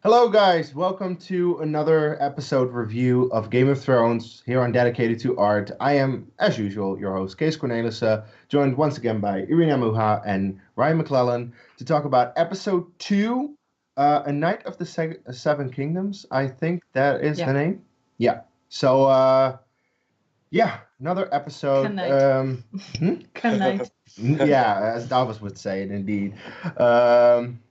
Hello, guys. Welcome to another episode review of Game of Thrones here on Dedicated to Art. I am, as usual, your host, Kees Cornelissen, joined once again by Irina Muha and Ryan McClellan to talk about episode 2, A Night of the Seven Kingdoms. I think that is the Yeah, name. Yeah. So, yeah, another episode. Knight. Hmm? Knight. Yeah, as Davos would say it, indeed. Um,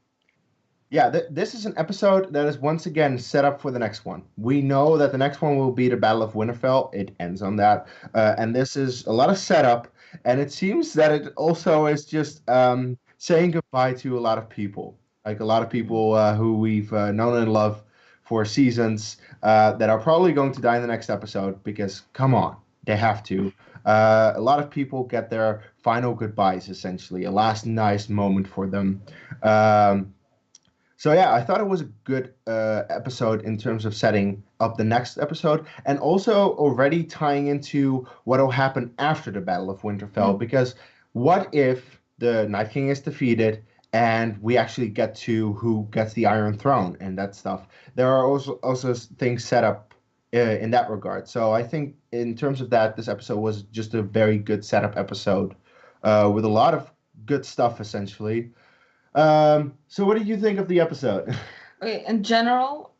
yeah, this is an episode that is once again set up for the next one. We know that the next one will be the Battle of Winterfell. It ends on that. And this is a lot of setup. And it seems that it also is just saying goodbye to a lot of people. Like a lot of people who we've known and loved for seasons that are probably going to die in the next episode because, come on, they have to. A lot of people get their final goodbyes, essentially, a last nice moment for them. Um, so yeah, I thought it was a good episode in terms of setting up the next episode, and also already tying into what will happen after the Battle of Winterfell. Mm. Because what if the Night King is defeated, and we actually get to who gets the Iron Throne and that stuff? There are also things set up in that regard. So I think in terms of that, this episode was just a very good setup episode with a lot of good stuff essentially. So what did you think of the episode? Okay, in general,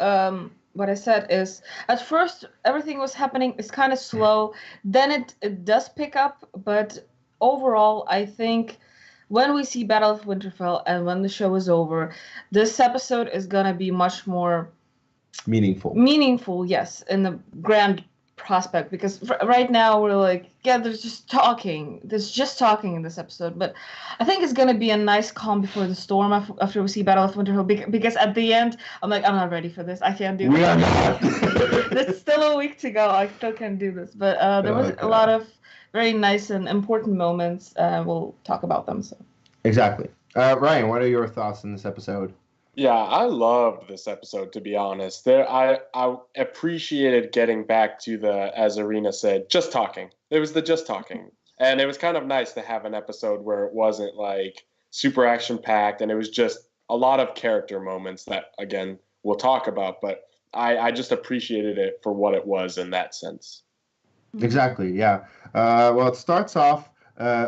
what I said is at first everything was happening is kind of slow. Then it does pick up, but overall, I think when we see Battle of Winterfell and when the show is over, this episode is gonna be much more Meaningful. meaningful, yes, in the grand prospect, because right now we're like, yeah, there's just talking in this episode, but I think it's gonna be a nice calm before the storm after we see Battle of Winterfell, because at the end I'm like, I'm not ready for this, I can't do We this. are not. There's still a week to go, I still can't do this, but there was a lot Okay. of very nice and important moments. We'll talk about them. So Exactly. Ryan, what are your thoughts on this episode? Yeah, I loved this episode, to be honest. I appreciated getting back to the, as Irina said, just talking. It was the just talking. And it was kind of nice to have an episode where it wasn't like super action packed and it was just a lot of character moments that, again, we'll talk about. But I just appreciated it for what it was in that sense. Exactly, yeah. Well, it starts off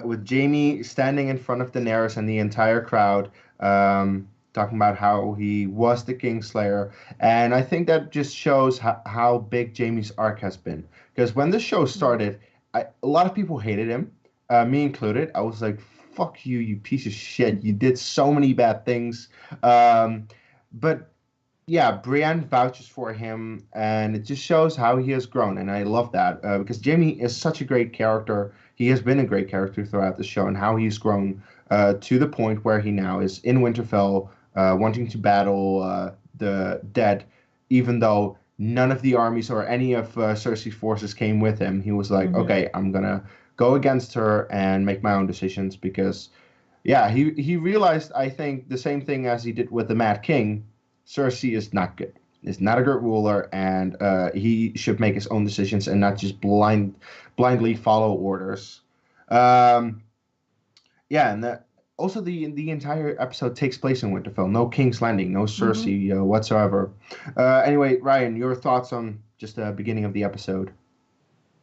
with Jaime standing in front of Daenerys and the entire crowd, talking about how he was the Kingslayer. And I think that just shows how big Jaime's arc has been. Because when the show started, a lot of people hated him, me included. I was like, fuck you, you piece of shit. You did so many bad things. But yeah, Brienne vouches for him, and it just shows how he has grown, and I love that because Jamie is such a great character. He has been a great character throughout the show, and how he's grown to the point where he now is in Winterfell, wanting to battle the dead, even though none of the armies or any of Cersei's forces came with him. He was like, Mhm. okay, I'm gonna go against her and make my own decisions because, yeah, he realized I think the same thing as he did with the Mad King. Cersei is not good. Is not a good ruler, and he should make his own decisions and not just blindly follow orders. Um, yeah, and also the entire episode takes place in Winterfell. No King's Landing, no Mhm. Cersei whatsoever. Anyway, Ryan, your thoughts on just the beginning of the episode?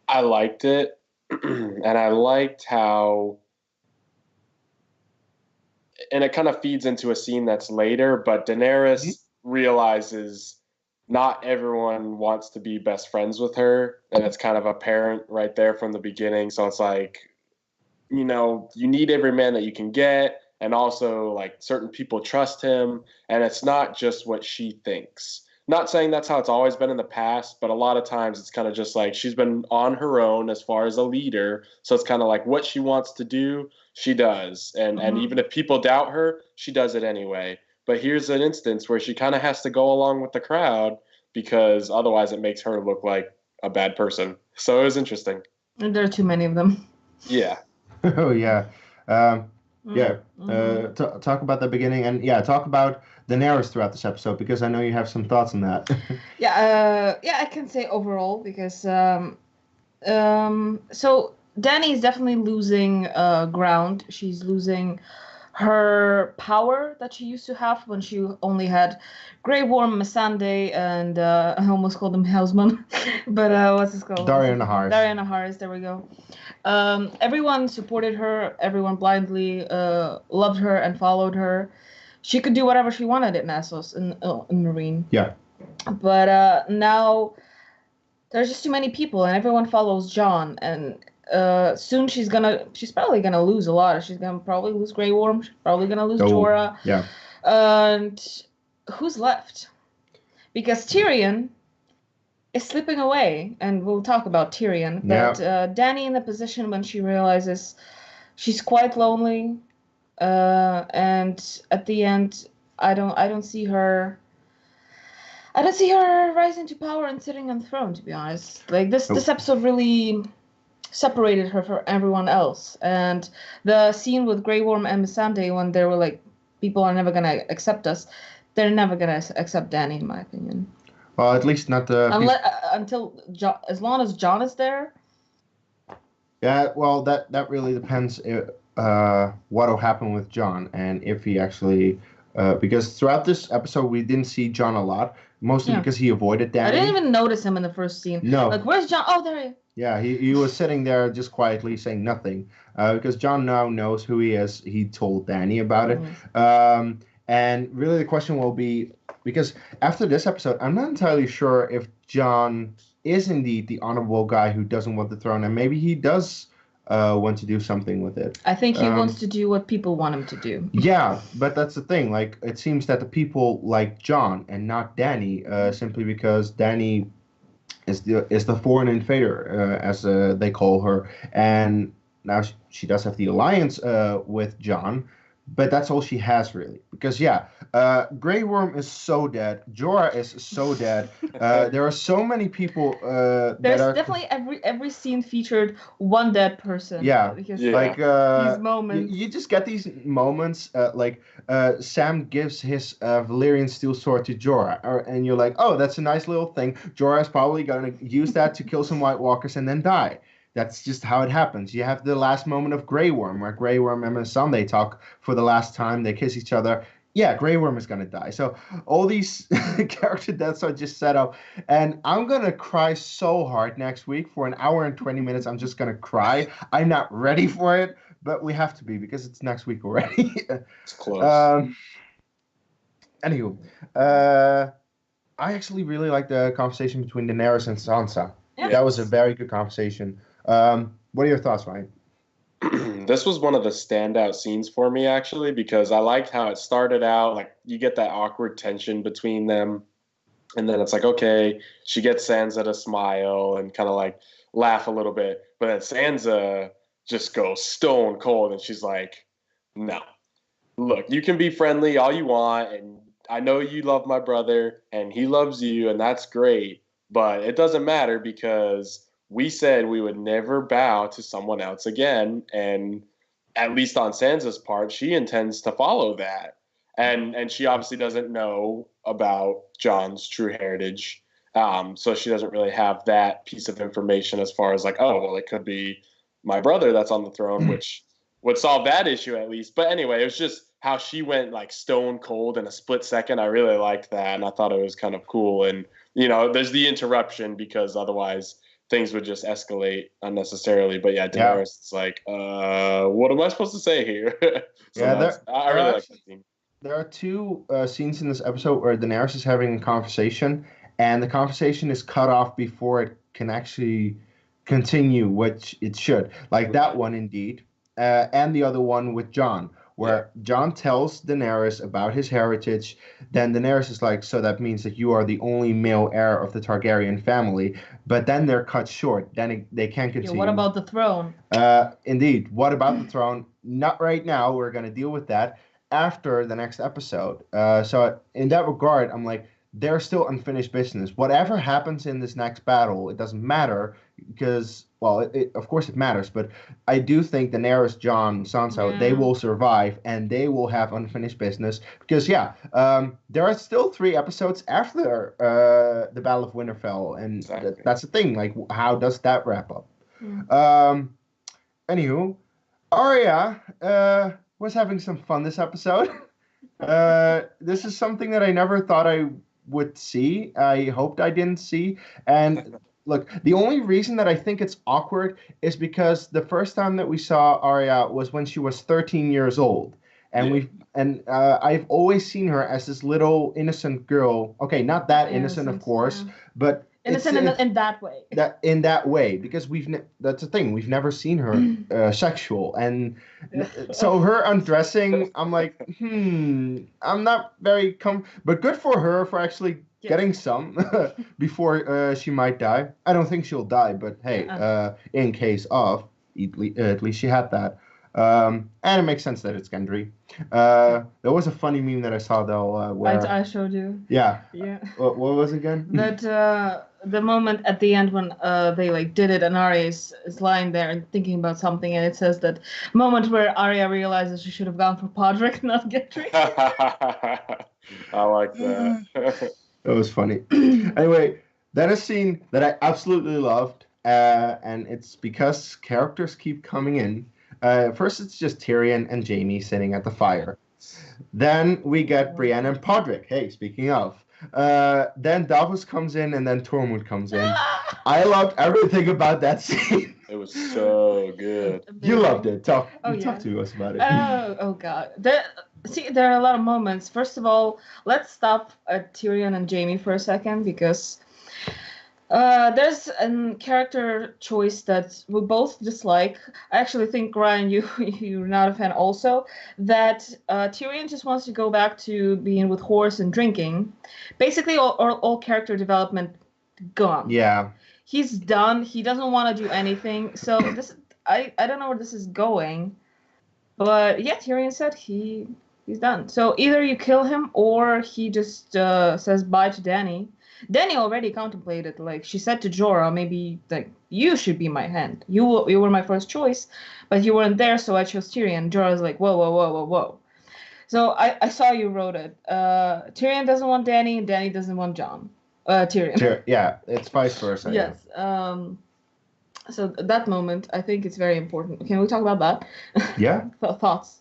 I liked it, and I liked how, and it kind of feeds into a scene that's later, but Mhm. Daenerys realizes not everyone wants to be best friends with her, and it's kind of apparent right there from the beginning. So it's like, you need every man that you can get, and also like certain people trust him, and it's not just what she thinks. Not saying that's how it's always been in the past, but a lot of times it's kind of just like she's been on her own as far as a leader. So it's kind of like what she wants to do, she does. And Mhm. even if people doubt her, she does it anyway. But here's an instance where she kind of has to go along with the crowd because otherwise it makes her look like a bad person. So it was interesting. And there are too many of them. Yeah. Oh yeah, um, yeah. Mm-hmm. Talk about the beginning, and yeah, talk about Daenerys throughout this episode because I know you have some thoughts on that. Yeah, I can say overall because so Danny is definitely losing ground. She's losing her power that she used to have when she only had Grey Worm, Missandei, and I almost called him Houseman, but what's his called? Daario Naharis. Daario Naharis, there we go. Everyone supported her. Everyone blindly loved her and followed her. She could do whatever she wanted in Essos, in Marine. Yeah. But now there's just too many people, and everyone follows Jon, and soon she's probably gonna lose a lot. She's gonna probably lose Grey Worm. She's probably gonna lose Jorah. Yeah. And who's left? Because Tyrion is slipping away, and we'll talk about Tyrion. But Dany in the position when she realizes she's quite lonely, and at the end, I don't see her. I don't see her rising to power and sitting on the throne, to be honest. Like this episode really separated her from everyone else. And the scene with Grey Worm and Missandei, when they were like, people are never gonna accept us, they're never gonna accept Dany, in my opinion. Well, at least not the as long as Jon is there. Yeah, well, that really depends what'll happen with Jon, and if he actually because throughout this episode we didn't see Jon a lot, mostly because he avoided Dany. I didn't even notice him in the first scene. No. Like, where's Jon? Oh, there he is. Yeah, he was sitting there just quietly saying nothing, because Jon now knows who he is. He told Dany about it. And really the question will be, because after this episode, I'm not entirely sure if Jon is indeed the honorable guy who doesn't want the throne, and maybe he does want to do something with it. I think he wants to do what people want him to do. Yeah, but that's the thing. Like, it seems that the people like Jon and not Dany, simply because Dany is the foreign invader, as they call her, and now she does have the alliance with Jon. But that's all she has, really. Because, Grey Worm is so dead. Jorah is so dead. There are so many people There's definitely every scene featured one dead person. Yeah. Like, these moments. You just get these moments, like Sam gives his Valyrian steel sword to Jorah. And you're like, oh, that's a nice little thing. Jorah is probably going to use that to kill some White Walkers and then die. That's just how it happens. You have the last moment of Grey Worm, where Grey Worm and Missandei talk for the last time. They kiss each other. Yeah, Grey Worm is going to die. So all these character deaths are just set up. And I'm going to cry so hard next week. For an hour and 20 minutes, I'm just going to cry. I'm not ready for it, but we have to be because it's next week already. It's close. Anywho, I actually really like the conversation between Daenerys and Sansa. Yeah. That was a very good conversation. What are your thoughts, Ryan? This was one of the standout scenes for me, actually, because I liked how it started out. Like, you get that awkward tension between them, and then it's like, okay, she gets Sansa to smile and kind of like laugh a little bit, but then Sansa just goes stone cold, and she's like, no, look, you can be friendly all you want, and I know you love my brother, and he loves you, and that's great, but it doesn't matter because we said we would never bow to someone else again. And at least on Sansa's part, she intends to follow that. And she obviously doesn't know about Jon's true heritage. So she doesn't really have that piece of information as far as like, oh, well, it could be my brother that's on the throne, which would solve that issue at least. But anyway, it was just how she went like stone cold in a split second. I really liked that. And I thought it was kind of cool. And, you know, there's the interruption because otherwise things would just escalate unnecessarily. But Daenerys is like, what am I supposed to say here? I really like that scene. There are two scenes in this episode where Daenerys is having a conversation, and the conversation is cut off before it can actually continue, which it should. Like that one, indeed. And the other one with Jon, where Jon tells Daenerys about his heritage. Then Daenerys is like, so that means that you are the only male heir of the Targaryen family. But then they're cut short. Then they can't continue. What about the throne? Indeed. What about the throne? Not right now. We're going to deal with that after the next episode. So in that regard, I'm like, there's still unfinished business. Whatever happens in this next battle, it doesn't matter because, well, of course it matters, but I do think Daenerys, Jon, Sansa, they will survive and they will have unfinished business because, there are still 3 episodes after the Battle of Winterfell, and that's the thing. Like, how does that wrap up? Anywho, Arya, was having some fun this episode. This is something that I never thought I would see. I hoped I didn't see. And look, the only reason that I think it's awkward is because the first time that we saw Arya was when she was 13 years old. And I've always seen her as this little innocent girl. Okay, not that innocent, of course, but innocent in that way. In that way, because that's the thing. We've never seen her sexual, and so her undressing, I'm like, I'm not very but good for her for actually getting some before she might die. I don't think she'll die, but hey, in case of, at least she had that. And it makes sense that it's Gendry. There was a funny meme that I saw though, where I showed you. Yeah. Yeah. What was it again? That the moment at the end when they like did it, and Arya is lying there and thinking about something, and it says that moment where Arya realizes she should have gone for Podrick, not Gendry. I like that. That was funny. Anyway, then a scene that I absolutely loved, and it's because characters keep coming in. First, it's just Tyrion and Jaime sitting at the fire. Then we get Brienne and Podrick. Hey, speaking of. Then Davos comes in, and then Tormund comes in. I loved everything about that scene. It was so good. You loved it. Talk yeah. to us about it. Oh God. There are a lot of moments. First of all, let's stop at Tyrion and Jaime for a second, because there's a character choice that we both dislike. I actually think, Ryan, you're not a fan also, that Tyrion just wants to go back to being with horse and drinking. Basically, all character development gone. Yeah. He's done. He doesn't want to do anything. So I don't know where this is going. But yeah, Tyrion said he's done. So either you kill him or he just says bye to Dany. Dany already contemplated, like she said to Jorah, maybe like you should be my hand. You were my first choice, but you weren't there, so I chose Tyrion. Jorah's like, whoa. So I saw you wrote it. Tyrion doesn't want Dany, and Dany doesn't want Tyrion. Yeah, it's vice versa. Yes. So that moment, I think it's very important. Can we talk about that? Yeah. Thoughts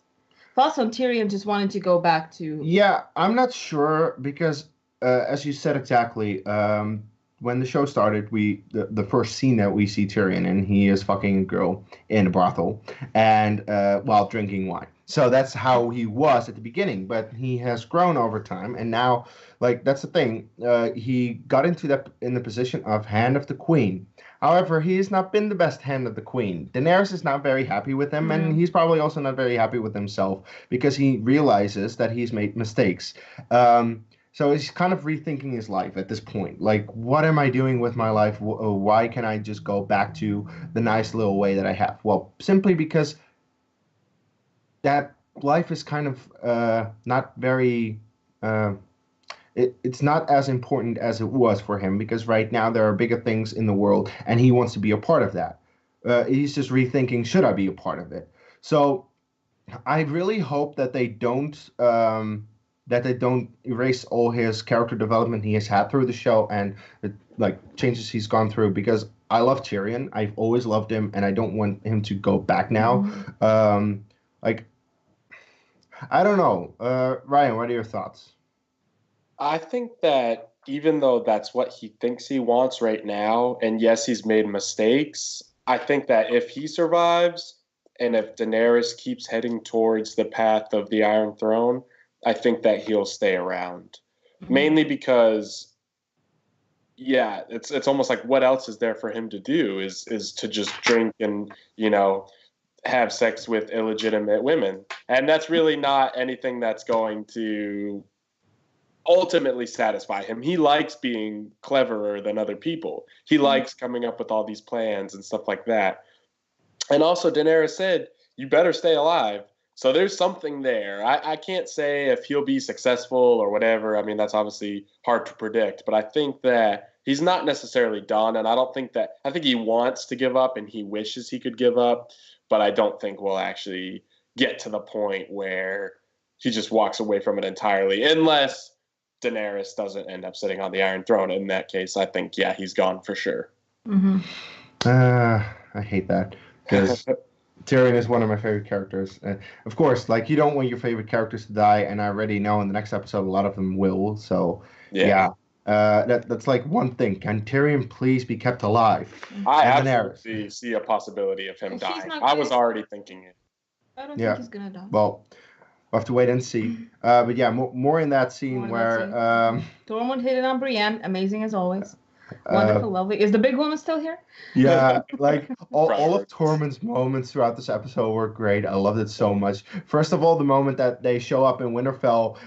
on Tyrion just wanting to go back to... Yeah, I'm not sure, because as you said exactly, when the show started, the first scene that we see Tyrion in, he is fucking a girl in a brothel and while drinking wine. So that's how he was at the beginning, but he has grown over time, and now, like, that's the thing. He got in the position of Hand of the Queen. However, he has not been the best Hand of the Queen. Daenerys is not very happy with him, and he's probably also not very happy with himself, because he realizes that he's made mistakes. So he's kind of rethinking his life at this point. Like, what am I doing with my life? Why can I just go back to the nice little way that I have? Well, simply because that life is kind of not very... it's not as important as it was for him, because right now there are bigger things in the world, and he wants to be a part of that. He's just rethinking, should I be a part of it? So I really hope that they don't... that they don't erase all his character development he has had through the show and changes he's gone through, because I love Tyrion. I've always loved him, and I don't want him to go back now. I don't know. Ryan, what are your thoughts? I think that even though that's what he thinks he wants right now, and yes, he's made mistakes, I think that if he survives and if Daenerys keeps heading towards the path of the Iron Throne, I think that he'll stay around. Mainly because, yeah, it's almost like, what else is there for him to do is to just drink and, have sex with illegitimate women. And that's really not anything that's going to ultimately satisfy him. He likes being cleverer than other people. He likes coming up with all these plans and stuff like that. And also, Daenerys said, you better stay alive. So there's something there. I can't say if he'll be successful or whatever. I mean, that's obviously hard to predict. But I think that he's not necessarily done. And I think he wants to give up and he wishes he could give up. But I don't think we'll actually get to the point where he just walks away from it entirely. Unless Daenerys doesn't end up sitting on the Iron Throne. In that case, I think, yeah, he's gone for sure. Mm-hmm. I hate that. Because Tyrion is one of my favorite characters. Of course, like you don't want your favorite characters to die, and I already know in the next episode a lot of them will. So yeah, that's like one thing. Can Tyrion please be kept alive? I And Daenerys. absolutely see a possibility of him He's dying. not I was gonna- already thinking it. I don't Yeah. think he's gonna die. Well, we'll have to wait and see. But yeah, more in that scene More in where that Tormund hit it on Brienne, amazing as always. Wonderful, lovely. Is the big woman still here? yeah, like all of Priorities. Tormund's moments throughout this episode were great. I loved it so much. First of all, the moment that they show up in Winterfell,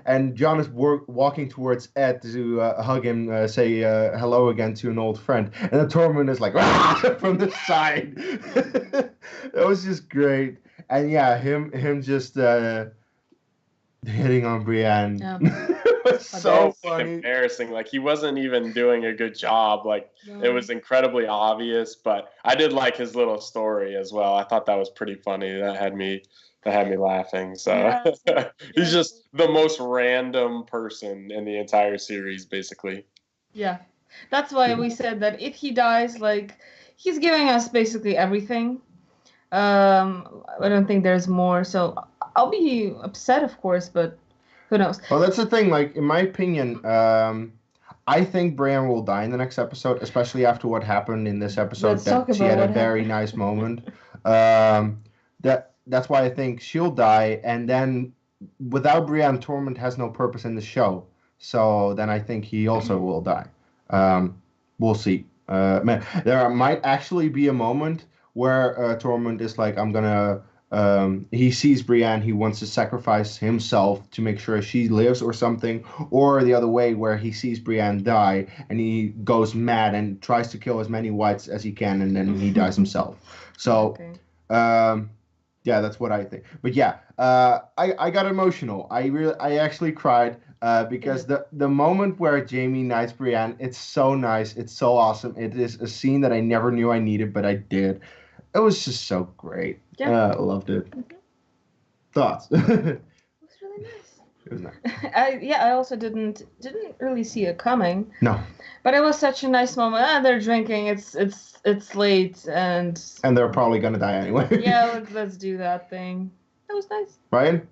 and Jon is walking towards Ed to hug him, say hello again to an old friend, and then Tormund is like from the side. That was just great, and yeah, him just hitting on Brienne. Yeah. It was so funny. Embarrassing. Like he wasn't even doing a good job. Like it was incredibly obvious, but I did like his little story as well. I thought that was pretty funny. That had me laughing. So he's just the most random person in the entire series, basically. Yeah. That's why we said that if he dies, like he's giving us basically everything. I don't think there's more, so I'll be upset, of course, but who knows? Well, that's the thing. Like, in my opinion, I think Brienne will die in the next episode, especially after what happened in this episode. Let's talk That she about had a what very happened. nice moment. That's why I think she'll die, and then without Brienne, Tormund has no purpose in the show. So then I think he also will die. We'll see. Man, there might actually be a moment where Tormund is like, I'm gonna. He sees Brienne, he wants to sacrifice himself to make sure she lives or something, or the other way where he sees Brienne die and he goes mad and tries to kill as many whites as he can, and then he dies himself. So, yeah, that's what I think. But yeah, I got emotional. I actually cried because the moment where Jaime knights Brienne, it's so nice, it's so awesome. It is a scene that I never knew I needed, but I did. It was just so great. Yeah. I loved it. Thoughts? It was really nice. It was nice. I also didn't really see it coming. No. But it was such a nice moment. They're drinking. It's late and they're probably gonna die anyway. yeah, let's do that thing. That was nice. Ryan?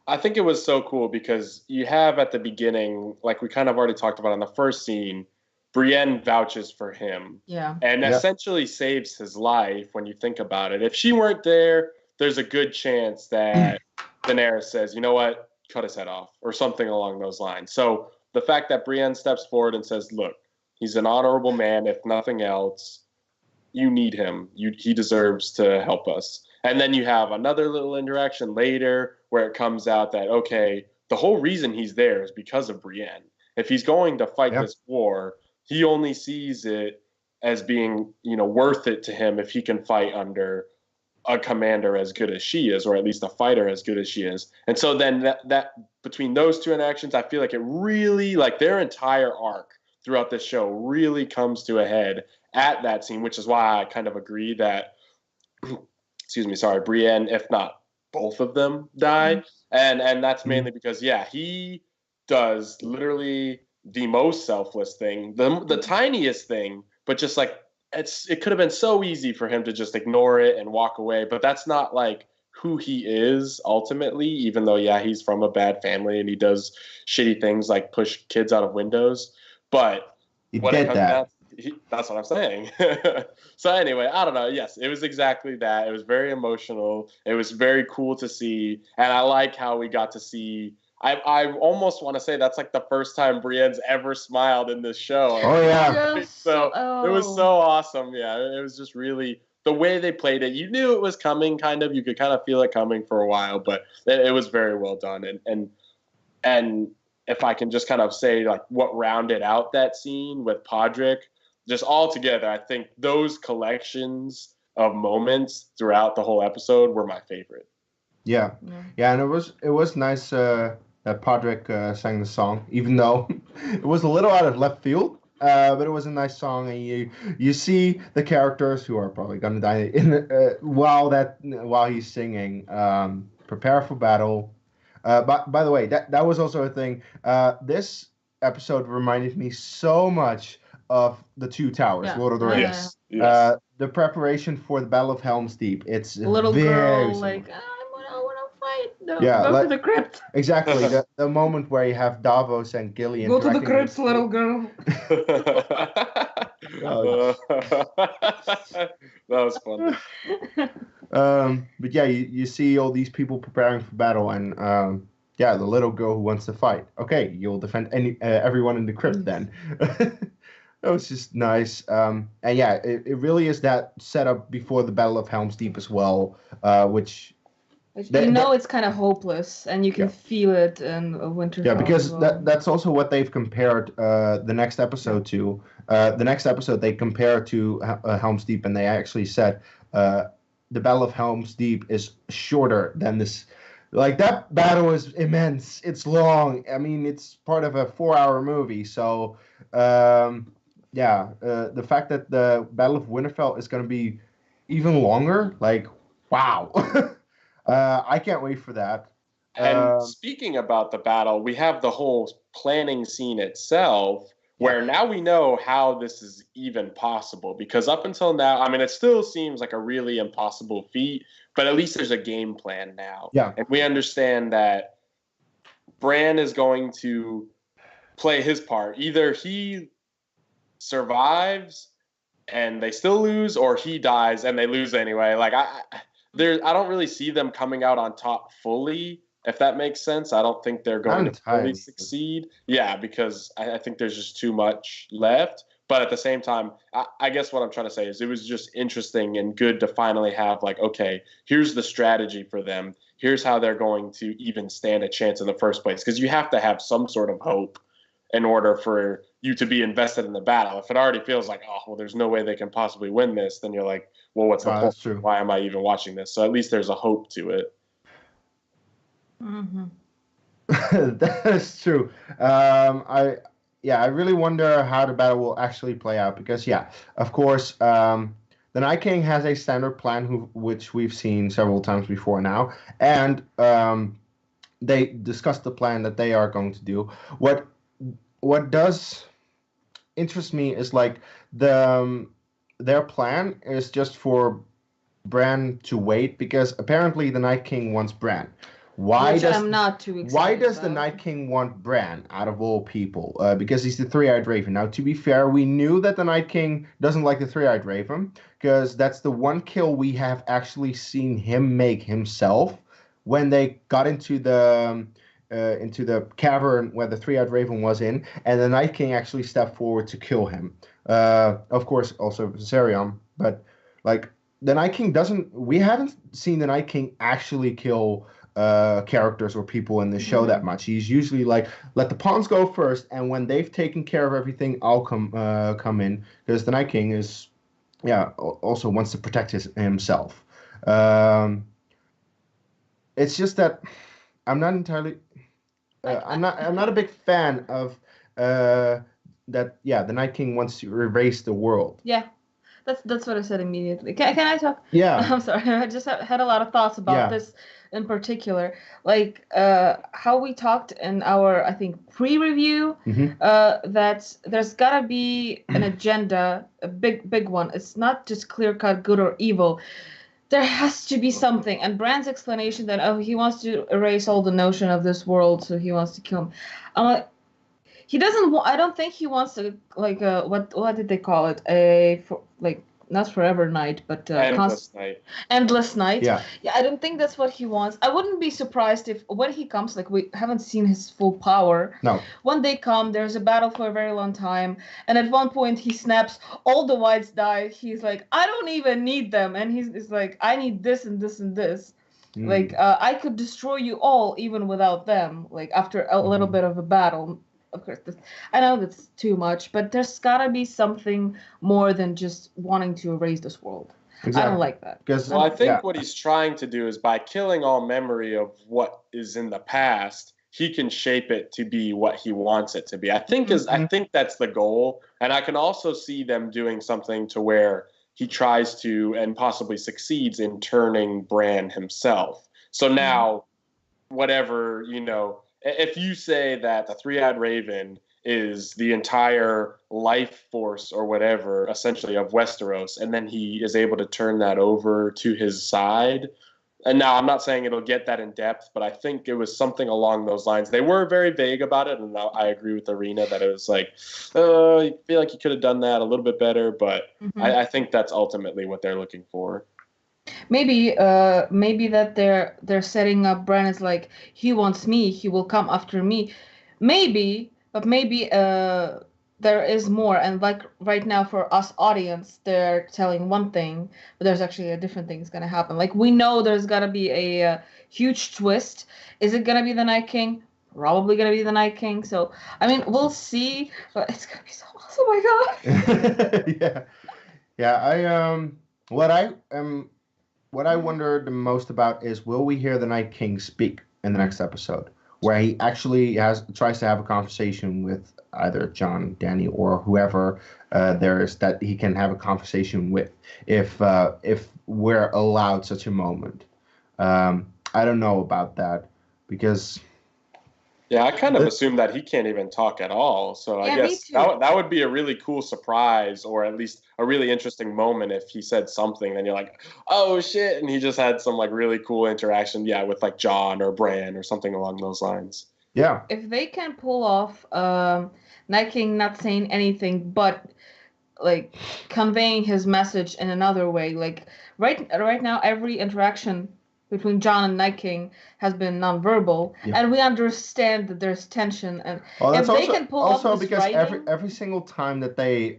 I think it was so cool because you have at the beginning, like we kind of already talked about in the first scene, Brienne vouches for him. Yeah. And essentially saves his life when you think about it. If she weren't there, there's a good chance that Daenerys says, you know what, cut his head off, or something along those lines. So the fact that Brienne steps forward and says, look, he's an honorable man, if nothing else, you need him. He deserves to help us. And then you have another little interaction later where it comes out that, okay, the whole reason he's there is because of Brienne. If he's going to fight this war, he only sees it as being, worth it to him if he can fight under a commander as good as she is, or at least a fighter as good as she is. And so then that between those two interactions, I feel like it really, like their entire arc throughout this show really comes to a head at that scene, which is why I kind of agree that, Brienne, if not both of them, die. And that's mainly because, he does literally the most selfless thing, the tiniest thing, but just like it could have been so easy for him to just ignore it and walk away, but that's not like who he is ultimately, even though he's from a bad family and he does shitty things like push kids out of windows, but he did that. That's what I'm saying. So anyway, I don't know. Yes, it was exactly that. It was very emotional. It was very cool to see, and I like how we got to see. I almost want to say that's like the first time Brienne's ever smiled in this show. Oh yeah. It was so awesome. Yeah, it was just really the way they played it. You knew it was coming, kind of. You could kind of feel it coming for a while, but it was very well done. And if I can just kind of say like what rounded out that scene with Podrick, just all together, I think those collections of moments throughout the whole episode were my favorite. Yeah, and it was nice that Podrick sang the song, even though it was a little out of left field. But it was a nice song, and you see the characters who are probably gonna die while he's singing. Prepare for battle. By the way, that was also a thing. This episode reminded me so much of the Two Towers, Yeah. Lord of the Yeah, Rings. Yes. Yes. The preparation for the Battle of Helm's Deep. It's little very girl, similar. like, I wanna fight. No, Yeah, go like- to the crypt. Exactly. The moment where you have Davos and Gilly Go to the interacting crypt, with- little girl. That was fun. But yeah, you see all these people preparing for battle, and yeah, the little girl who wants to fight. Okay, you'll defend everyone in the crypt then. That was just nice. And yeah, it really is that setup before the Battle of Helm's Deep as well, which It's kind of hopeless, and you can Yeah. feel it in Winterfell. yeah, because as well. that's also what they've compared the next episode to. The next episode they compare to Helm's Deep, and they actually said the Battle of Helm's Deep is shorter than this. Like, that battle is immense. It's long. I mean, it's part of a 4-hour movie. So, yeah, the fact that the Battle of Winterfell is going to be even longer, like, wow. I can't wait for that. And speaking about the battle, we have the whole planning scene itself, where now we know how this is even possible. Because up until now, I mean, it still seems like a really impossible feat, but at least there's a game plan now. Yeah. And we understand that Bran is going to play his part. Either he survives and they still lose, or he dies and they lose anyway. Like, I don't really see them coming out on top fully, if that makes sense. I don't think they're going to fully succeed. Yeah, because I think there's just too much left. But at the same time, I guess what I'm trying to say is it was just interesting and good to finally have, like, okay, here's the strategy for them. Here's how they're going to even stand a chance in the first place. Because you have to have some sort of hope in order for you to be invested in the battle. If it already feels like, oh, well, there's no way they can possibly win this, then you're like, well, what's the point? That's true. Why am I even watching this? So at least there's a hope to it. Mm-hmm. That's true. I really wonder how the battle will actually play out, because of course, the Night King has a standard plan which we've seen several times before now, and they discussed the plan that they are going to do. What does interest me is, like, their plan is just for Bran to wait, because apparently the Night King wants Bran. Why I'm not too excited Why does the about. Night King want Bran out of all people? Because he's the Three-Eyed Raven. Now, to be fair, we knew that the Night King doesn't like the Three-Eyed Raven, because that's the one kill we have actually seen him make himself when they got into the cavern where the Three-Eyed Raven was in, and the Night King actually stepped forward to kill him. Of course, also Viserion, but, like, the Night King we haven't seen the Night King actually kill characters or people in the show that much. He's usually like, let the pawns go first, and when they've taken care of everything, I'll come in, because the Night King is also wants to protect himself. It's just that I'm not entirely I'm not a big fan of that. The Night King wants to erase the world. Yeah, that's what I said immediately. Can I talk? Yeah. I'm sorry. I just had a lot of thoughts about this in particular, like how we talked in our, I think, pre-review, that there's gotta be an agenda, a big one. It's not just clear-cut good or evil. There has to be something. And Bran's explanation that he wants to erase all the notion of this world, so he wants to kill him. I'm like, he doesn't. I don't think he wants to, like, what did they call it? Not forever night, but Endless night. Endless night. Yeah. I don't think that's what he wants. I wouldn't be surprised if when he comes, like, we haven't seen his full power. No. When they come, there's a battle for a very long time, and at one point he snaps, all the whites die. He's like, I don't even need them, and he's like, I need this and this and this. Like, I could destroy you all even without them. Like, after a little bit of a battle. Of course, I know that's too much, but there's gotta be something more than just wanting to erase this world. Exactly. I don't like that. Well, I think what he's trying to do is, by killing all memory of what is in the past, he can shape it to be what he wants it to be. I think that's the goal, and I can also see them doing something to where he tries to and possibly succeeds in turning Bran himself. So now, whatever, if you say that the Three-Eyed Raven is the entire life force or whatever, essentially, of Westeros, and then he is able to turn that over to his side. And now I'm not saying it'll get that in depth, but I think it was something along those lines. They were very vague about it, and I agree with Irina that it was like, I feel like you could have done that a little bit better, but I think that's ultimately what they're looking for. Maybe that they're setting up Bran as like, he wants me, he will come after me. Maybe, but maybe there is more. And like right now for us audience, they're telling one thing, but there's actually a different thing is gonna happen. Like we know there's gonna be a huge twist. Is it gonna be the Night King? Probably gonna be the Night King. So I mean, we'll see. But it's gonna be so awesome. Oh my god. Yeah. What I wonder the most about is, will we hear the Night King speak in the next episode, where he actually tries to have a conversation with either Jon, Dany, or whoever there is that he can have a conversation with, if we're allowed such a moment. I don't know about that, because yeah, I kind of assume that he can't even talk at all. So I guess that would be a really cool surprise, or at least a really interesting moment if he said something. Then you're like, oh shit, and he just had some like really cool interaction, with like Jon or Bran or something along those lines. Yeah. If they can pull off Night King not saying anything but like conveying his message in another way, like right now every interaction between Jon and Night King has been nonverbal, and we understand that there's tension. And if they can pull off this because writing, every single time that they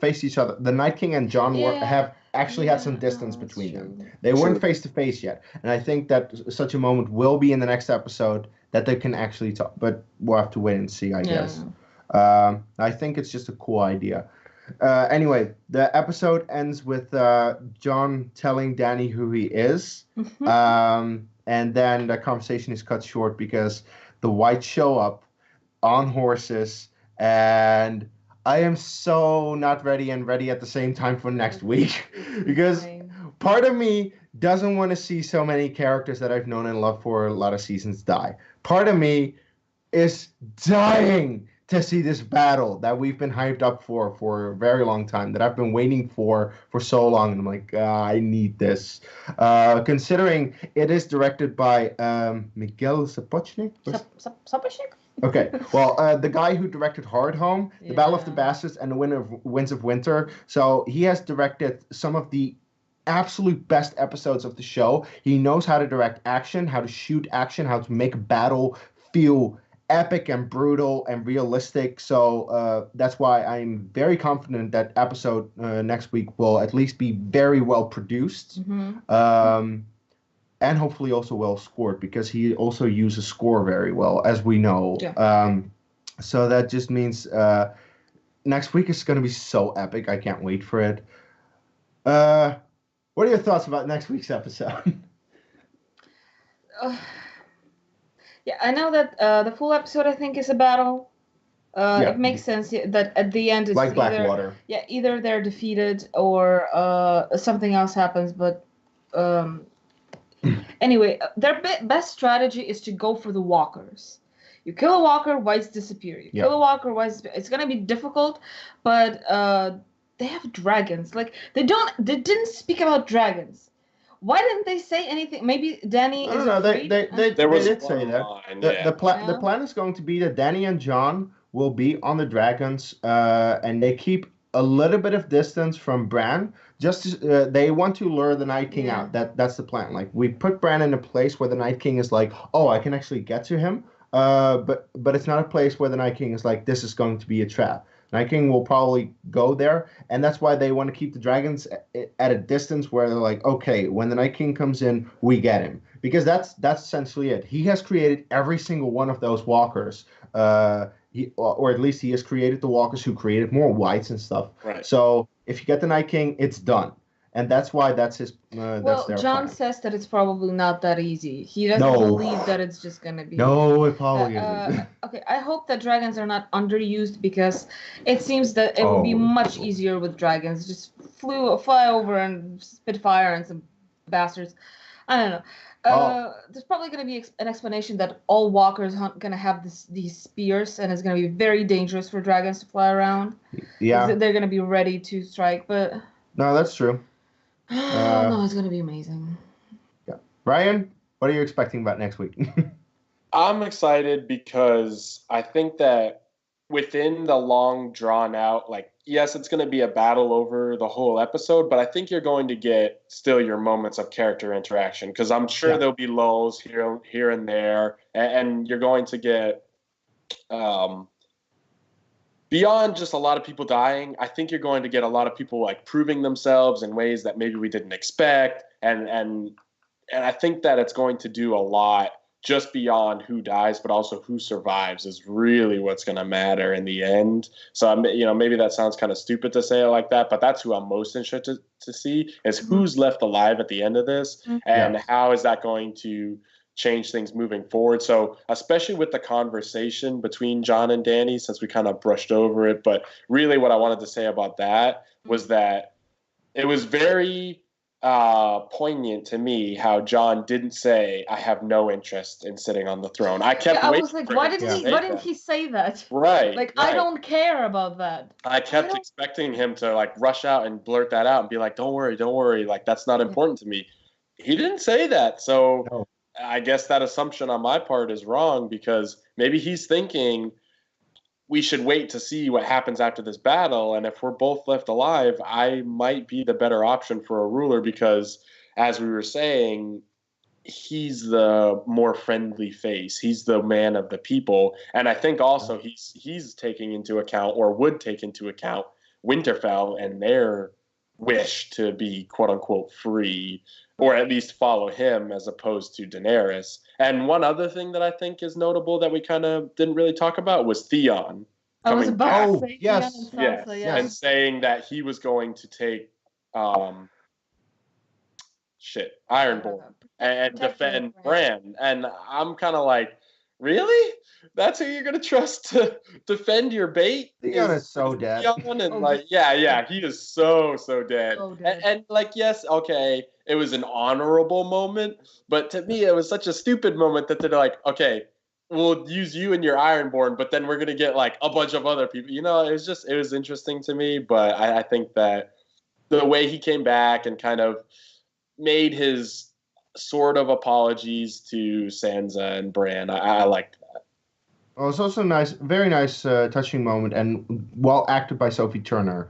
face each other, the Night King and Jon have actually had some distance between them. They weren't face to face yet, and I think that such a moment will be in the next episode that they can actually talk. But we'll have to wait and see, I guess. I think it's just a cool idea. Anyway, the episode ends with Jon telling Dany who he is. And then the conversation is cut short because the Whites show up on horses, and I am so not ready and ready at the same time for next week, because part of me doesn't want to see so many characters that I've known and loved for a lot of seasons die. Part of me is dying to see this battle that we've been hyped up for a very long time, that I've been waiting for so long. And I'm like, I need this. Considering it is directed by Miguel Sapochnik? Sapochnik? Okay, well, the guy who directed Hard Home, The Battle of the Bastards, and The Winds of Winter. So he has directed some of the absolute best episodes of the show. He knows how to direct action, how to shoot action, how to make a battle feel epic and brutal and realistic. So that's why I'm very confident that episode next week will at least be very well produced, and hopefully also well scored, because he also uses score very well, as we know. So that just means next week is going to be so epic. I can't wait for it. What are your thoughts about next week's episode? Yeah, I know that the full episode, I think, is a battle. It makes sense that at the end it's like Blackwater. Either they're defeated or something else happens. But anyway, their best strategy is to go for the walkers. You kill a walker, Whites disappear. You kill a walker, Whites disappear. It's gonna be difficult, but they have dragons. Like they didn't speak about dragons. Why didn't they say anything? Maybe Dany is afraid? They did say that. The plan is going to be that Dany and Jon will be on the dragons, and they keep a little bit of distance from Bran. Just they want to lure the Night King out. That's the plan. Like, we put Bran in a place where the Night King is like, oh, I can actually get to him. But it's not a place where the Night King is like, this is going to be a trap. Night King will probably go there, and that's why they want to keep the dragons at a distance where they're like, okay, when the Night King comes in, we get him. Because that's essentially it. He has created every single one of those walkers, or at least he has created the walkers who created more Whites and stuff. Right. So if you get the Night King, it's done. And that's why that's his. That's their Jon plan. says that it's probably not that easy. He doesn't believe that it's just gonna be. No, it probably isn't. Okay, I hope that dragons are not underused, because it seems that it would be much easier with dragons. Just fly over and spit fire and some bastards. I don't know. There's probably going to be an explanation that all walkers are going to have these spears, and it's going to be very dangerous for dragons to fly around. Yeah. They're going to be ready to strike, but No, that's true. no, it's going to be amazing. Yeah. Ryan, what are you expecting about next week? I'm excited because I think that within the long drawn out, like, yes, it's going to be a battle over the whole episode, but I think you're going to get still your moments of character interaction because I'm sure there'll be lulls here and there, and you're going to get beyond just a lot of people dying. I think you're going to get a lot of people like proving themselves in ways that maybe we didn't expect, and I think that it's going to do a lot just beyond who dies, but also who survives is really what's going to matter in the end. So, maybe that sounds kind of stupid to say it like that, but that's who I'm most interested to see is who's left alive at the end of this and how is that going to change things moving forward. So, especially with the conversation between Jon and Dany, since we kind of brushed over it, but really what I wanted to say about that was that it was very poignant to me how Jon didn't say, "I have no interest in sitting on the throne." I kept waiting. I was like, why didn't he say that? Right. Like, right. I don't care about that. I kept expecting him to like rush out and blurt that out and be like, don't worry. Like, that's not important to me. He didn't say that. So I guess that assumption on my part is wrong because maybe he's thinking we should wait to see what happens after this battle. And if we're both left alive, I might be the better option for a ruler because, as we were saying, he's the more friendly face. He's the man of the people. And I think also he's taking into account or would take into account Winterfell and their wish to be quote unquote free or at least follow him as opposed to Daenerys. And one other thing that I think is notable that we kind of didn't really talk about was Theon. I was about to say yes. Theon and Sansa, And saying that he was going to take Ironborn and defend Bran. And I'm kind of like, really? That's who you're going to trust to defend your bait? Theon is so dead. Theon and he is so dead. So dead. And like, yes, okay, it was an honorable moment, but to me, it was such a stupid moment that they're like, okay, we'll use you and your Ironborn, but then we're going to get like a bunch of other people. It was interesting to me, but I think that the way he came back and kind of made his sort of apologies to Sansa and Bran, I liked that. Well, it's also nice, very nice, touching moment, and well acted by Sophie Turner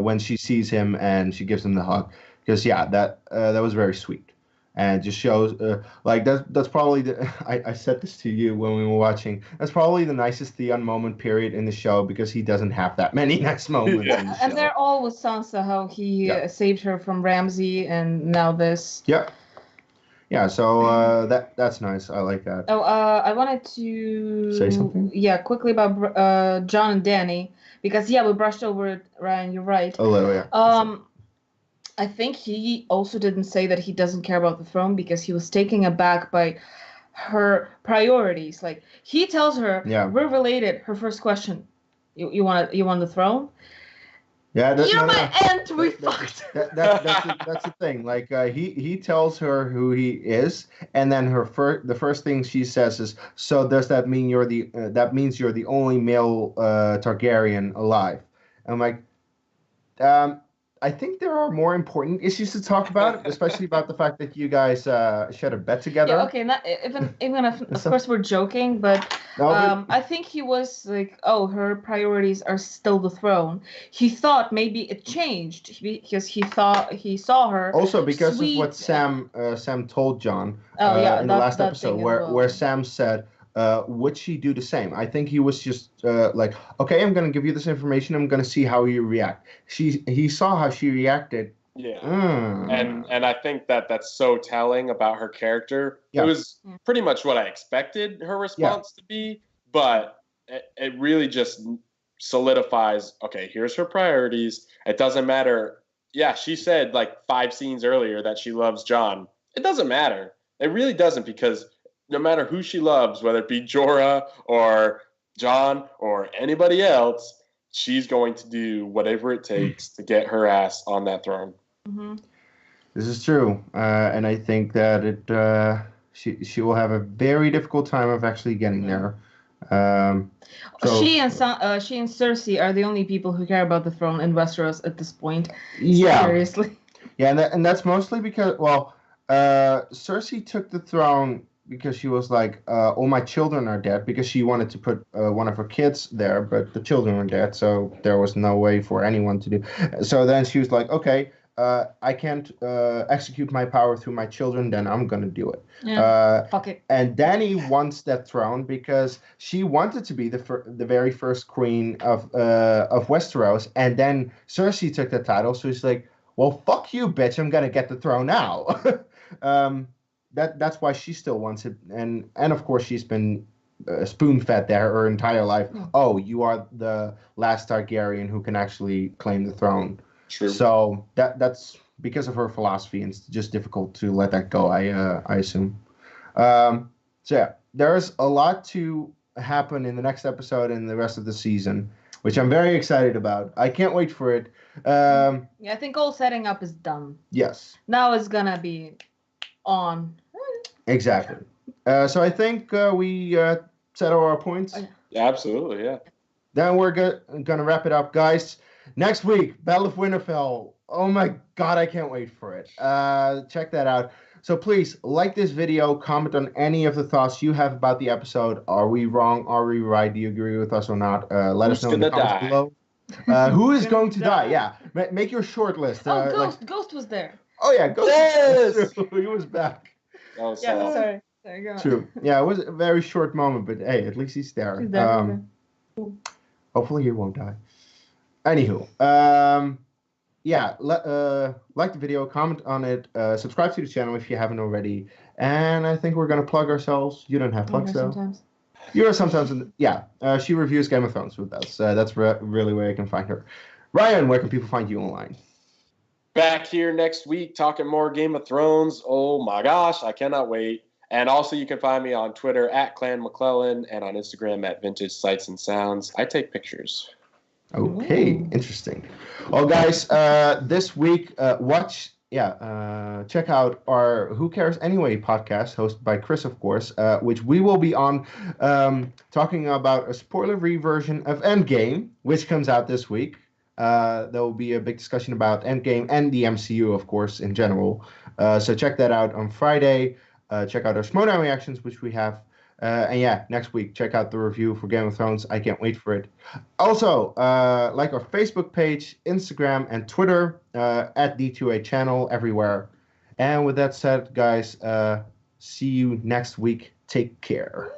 when she sees him and she gives him the hug. Because that was very sweet, and just shows that's probably I said this to you when we were watching. That's probably the nicest Theon moment period in the show because he doesn't have that many nice moments. In the show. And they're all with Sansa, how he saved her from Ramsay, and now this. Yeah, so that's nice. I like that. Oh, I wanted to say something. Yeah, quickly about Jon and Dany because we brushed over it. Ryan, you're right. A little, yeah. I think he also didn't say that he doesn't care about the throne because he was taken aback by her priorities. Like he tells her, "We're related." Her first question, "You want the throne?" Yeah, my aunt. We fucked. That's the thing. Like he tells her who he is, and then the first thing she says is, "So does that mean that means you're the only male Targaryen alive?" I'm like, I think there are more important issues to talk about, especially about the fact that you guys shared a bed together. Yeah, okay. Even if, of course, we're joking, but I think he was like, oh, her priorities are still the throne. He thought maybe it changed because he thought he saw her. Also, because sweet. of what Sam told Jon in the last episode, where Sam said, would she do the same? I think he was just like, okay, I'm going to give you this information. I'm going to see how you react. He saw how she reacted. Yeah. And I think that's so telling about her character. Yeah. It was pretty much what I expected her response to be, but it really just solidifies, okay, here's her priorities. It doesn't matter. Yeah, she said like 5 scenes earlier that she loves Jon. It doesn't matter. It really doesn't because no matter who she loves, whether it be Jorah or Jon or anybody else, she's going to do whatever it takes to get her ass on that throne. Mm-hmm. This is true, and I think that she will have a very difficult time of actually getting there. Um, so She and Cersei are the only people who care about the throne in Westeros at this point. yeah, Seriously. yeah, and that's mostly because Cersei took the throne because she was like, all my children are dead because she wanted to put one of her kids there, but the children were dead, so there was no way for anyone to do. So then she was like, okay. I can't execute my power through my children, then I'm gonna do it. Yeah. Fuck it. And Dany wants that throne because she wanted to be the very first queen of Westeros, and then Cersei took the title, so she's like, well, fuck you, bitch, I'm gonna get the throne now. um, that's why she still wants it, and of course she's been spoon-fed there her entire life. Oh, you are the last Targaryen who can actually claim the throne. True. So that's because of her philosophy, and it's just difficult to let that go. I assume. So yeah, there's a lot to happen in the next episode and the rest of the season, which I'm very excited about. I can't wait for it. Yeah, I think all setting up is done. Yes. Now it's gonna be on. Exactly. So I think we settle our points. Yeah, absolutely, yeah. Then we're gonna wrap it up, guys. Next week, Battle of Winterfell. Oh my god, I can't wait for it. Check that out. So please like this video, comment on any of the thoughts you have about the episode. Are we wrong? Are we right? Do you agree with us or not? Let us know in the comments below. Who is going to die? Yeah, make your short list. Ghost was there. Oh yeah, Ghost. Yes! He was back. Oh, sorry. Go on. True. Yeah, it was a very short moment, but hey, at least he's there. He's there. Hopefully he won't die. Anywho, yeah, like the video, comment on it, subscribe to the channel if you haven't already, and I think we're gonna plug ourselves. You don't have plugs though. Sometimes. You are sometimes she reviews Game of Thrones with us. That's really where you can find her. Ryan, where can people find you online? Back here next week talking more Game of Thrones. Oh my gosh, I cannot wait. And also you can find me on Twitter at Clan McClellan and on Instagram at Vintage Sights and Sounds. I take pictures. Okay, interesting. Well, guys, this week, check out our Who Cares Anyway podcast hosted by Chris, of course, which we will be on talking about a spoiler-free version of Endgame, which comes out this week. There will be a big discussion about Endgame and the MCU, of course, in general. So check that out on Friday. Check out our Schmodown reactions, which we have. And yeah, next week, check out the review for Game of Thrones. I can't wait for it. Also, like our Facebook page, Instagram, and Twitter at D2A channel everywhere. And with that said, guys, see you next week. Take care.